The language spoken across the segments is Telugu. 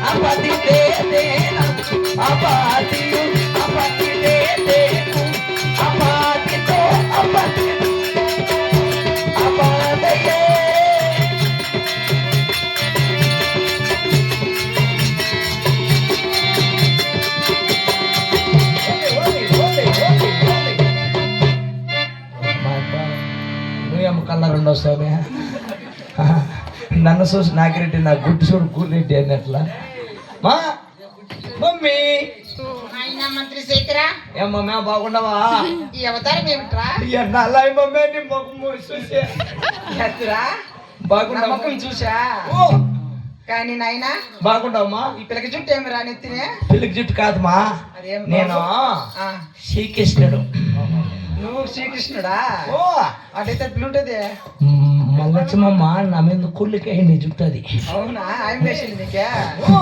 అపతి దేదేను అపతియు అపతి దేదేను అపతితో అపతి అపదయే నువ్వేమో కళ్ళ రెండో స్వామి నన్ను చూసి నాకిరెడ్డి నా గుడ్డు చూడు కూరెడ్డి అన్నట్లా మా మమ్మీ మంత్రి శేఖరా ఏమమ్మా బాగుండవా ఈ అవతారం ఏమిట్రా ఎన్నాళ్ళ మమ్మీ నీ ముఖం చూసే బాగుండవు ముఖం చూసా ఓ కానీ నాయనా బాగుండవమ్మా ఈ పిల్లకి చుట్టూ ఏమి రానెత్తినే పిల్లకి జుట్టు కాదమ్మా అదేం నేను ఆ, శ్రీకృష్ణుడు నువ్వు శ్రీకృష్ణుడా ఓ అటైతే పిల్లుంటది మల్లచ్చమ్మ నా మీద కుళ్ళకి నీ జుట్టు అది అవునా ఆయన వేసింది నీకే ఓ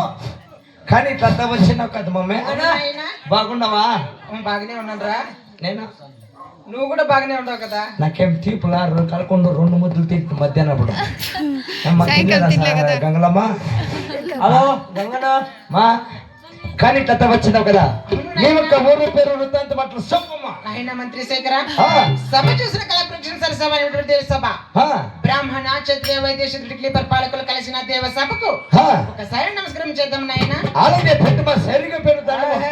కానీ ఇట్లా వచ్చినావు కదా మమ్మీ నాయనా బాగుండవా బాగానే ఉన్నానురా నేను నువ్వు కూడా బాగానే ఉండవు కదా నాకేం తీపులా కలకుండా రెండు ముద్దులు తీపి మధ్యాహ్నప్పుడు గంగలమ్మ హలో గంగన మా కానీ ఇట్లా వచ్చినావు కదా మేము ఊరు పేరు వృత్తాంత మాటలు సొమ్మమ్మా ఆయన మంత్రి శేఖర ఆ, సభ చూసిన కళా ప్రదర్శన సరసభ అనేటువంటి దేవ సభ ఆ, బ్రాహ్మణ క్షత్రియ వైద్య శుద్ధుడి పరిపాలకులు కలిసిన దేవ సభకు ఆ. ఒకసారి నమస్కారం చేద్దాం నాయన అలాగే పెద్ద మా సరిగా పెడతాను ఆహా.